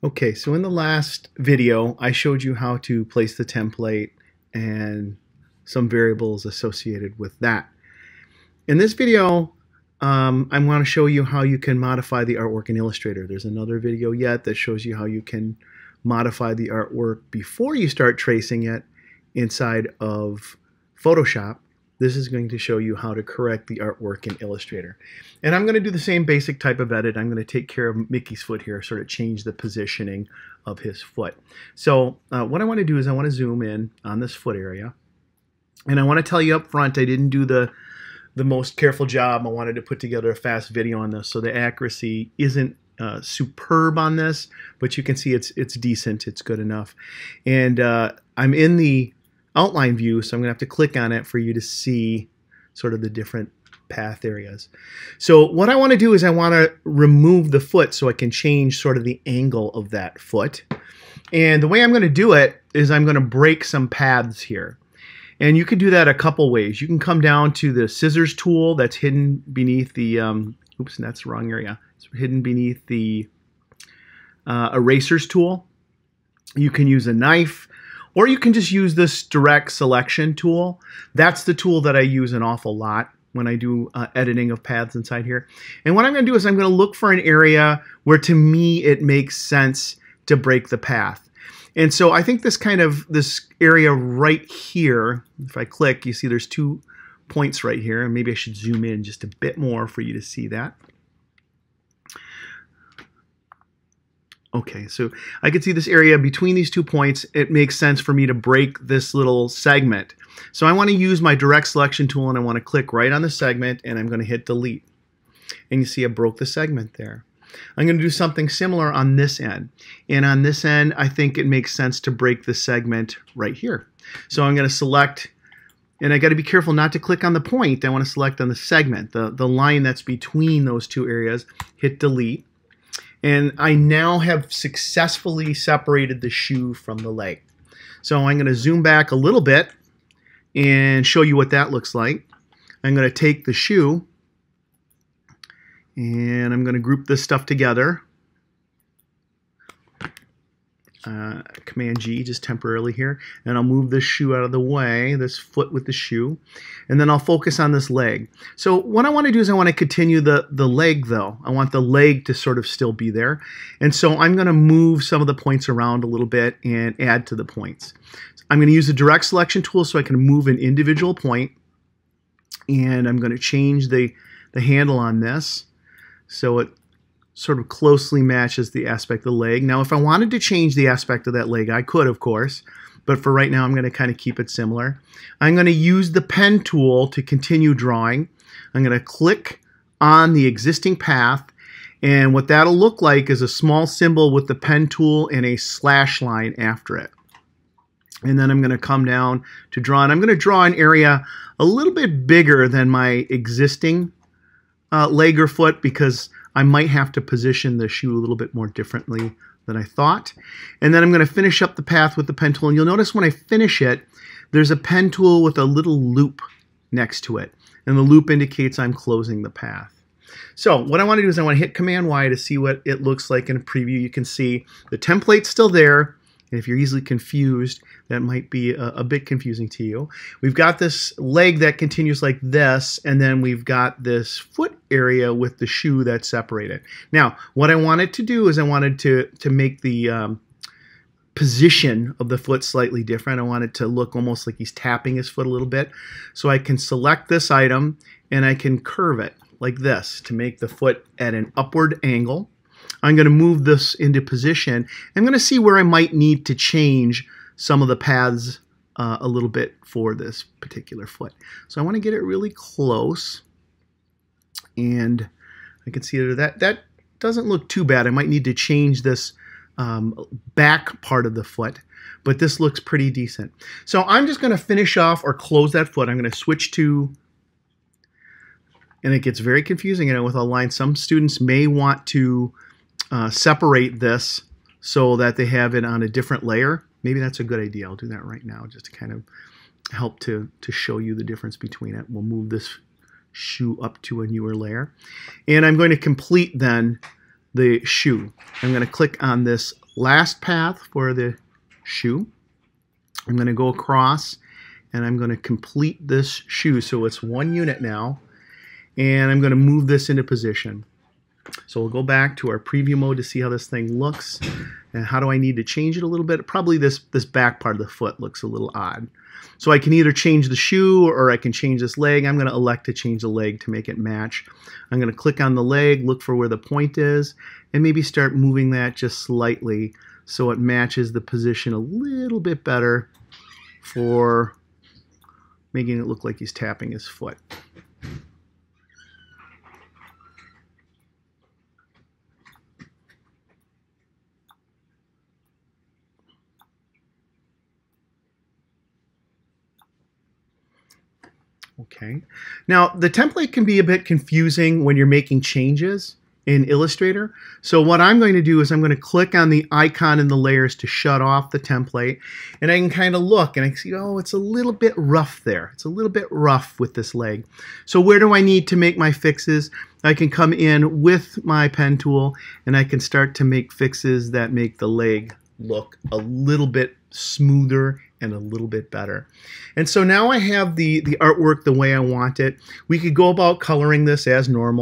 Okay, so in the last video, I showed you how to place the template and some variables associated with that. In this video, I want to show you how you can modify the artwork in Illustrator. There's another video yet that shows you how you can modify the artwork before you start tracing it inside of Photoshop. This is going to show you how to correct the artwork in Illustrator. And I'm going to do the same basic type of edit. I'm going to take care of Mickey's foot here, sort of change the positioning of his foot. So what I want to do is I want to zoom in on this foot area. And I want to tell you up front, I didn't do the most careful job. I wanted to put together a fast video on this, so the accuracy isn't superb on this, but you can see it's decent, it's good enough. And I'm in the outline view, so I'm gonna have to click on it for you to see sort of the different path areas. So what I want to do is I want to remove the foot so I can change sort of the angle of that foot. And the way I'm going to do it is I'm going to break some paths here. And you can do that a couple ways. You can come down to the scissors tool that's hidden beneath the, oops, that's the wrong area. It's hidden beneath the erasers tool. You can use a knife, or you can just use this direct selection tool. That's the tool that I use an awful lot when I do editing of paths inside here. And what I'm going to do is I'm going to look for an area where to me it makes sense to break the path. And so I think this area right here, if I click, you see there's 2 points right here, and maybe I should zoom in just a bit more for you to see that. Okay, so I can see this area between these 2 points. It makes sense for me to break this little segment. So I want to use my direct selection tool, and I want to click right on the segment, and I'm going to hit delete. And you see I broke the segment there. I'm going to do something similar on this end. And on this end, I think it makes sense to break the segment right here. So I'm going to select, and I got to be careful not to click on the point. I want to select on the segment, the line that's between those 2 areas, hit delete. And I now have successfully separated the shoe from the leg. So I'm going to zoom back a little bit and show you what that looks like. I'm going to take the shoe and I'm going to group this stuff together. Command G just temporarily here, and I'll move this shoe out of the way, this foot with the shoe, and then I'll focus on this leg. So what I want to do is I want to continue the leg though. I want the leg to sort of still be there, and so I'm going to move some of the points around a little bit and add to the points. I'm going to use the direct selection tool so I can move an individual point, and I'm going to change the handle on this so it sort of closely matches the aspect of the leg. Now, if I wanted to change the aspect of that leg, I could, of course, but for right now, I'm going to kind of keep it similar. I'm going to use the pen tool to continue drawing. I'm going to click on the existing path, and what that'll look like is a small symbol with the pen tool and a slash line after it. And then I'm going to come down to draw, and I'm going to draw an area a little bit bigger than my existing leg or foot, because I might have to position the shoe a little bit more differently than I thought. And then I'm going to finish up the path with the pen tool. And you'll notice when I finish it, there's a pen tool with a little loop next to it. And the loop indicates I'm closing the path. So what I want to do is I want to hit Command Y to see what it looks like in a preview. You can see the template's still there. And if you're easily confused, that might be a bit confusing to you. We've got this leg that continues like this, and then we've got this foot area with the shoe that's separated. Now, what I wanted to do is I wanted to make the position of the foot slightly different. I want it to look almost like he's tapping his foot a little bit. So I can select this item, and I can curve it like this to make the foot at an upward angle. I'm going to move this into position. I'm going to see where I might need to change some of the paths a little bit for this particular foot. So I want to get it really close, and I can see that doesn't look too bad. I might need to change this back part of the foot, but this looks pretty decent. So I'm just going to finish off or close that foot. I'm going to switch to, and it gets very confusing, with a line. Some students may want to separate this so that they have it on a different layer. Maybe that's a good idea. I'll do that right now just to kind of help to show you the difference between it. We'll move this shoe up to a newer layer. And I'm going to complete then the shoe. I'm going to click on this last path for the shoe. I'm going to go across and I'm going to complete this shoe. So it's one unit now. And I'm going to move this into position. So we'll go back to our preview mode to see how this thing looks. And how do I need to change it a little bit? Probably this back part of the foot looks a little odd. So I can either change the shoe or I can change this leg. I'm going to elect to change the leg to make it match. I'm going to click on the leg, look for where the point is, and maybe start moving that just slightly so it matches the position a little bit better for making it look like he's tapping his foot. Okay. Now, the template can be a bit confusing when you're making changes in Illustrator. So what I'm going to do is I'm going to click on the icon in the layers to shut off the template. And I can kind of look and I can see, oh, it's a little bit rough there. It's a little bit rough with this leg. So where do I need to make my fixes? I can come in with my pen tool and I can start to make fixes that make the leg look a little bit smoother and a little bit better. And so now I have the artwork the way I want it. We could go about coloring this as normal.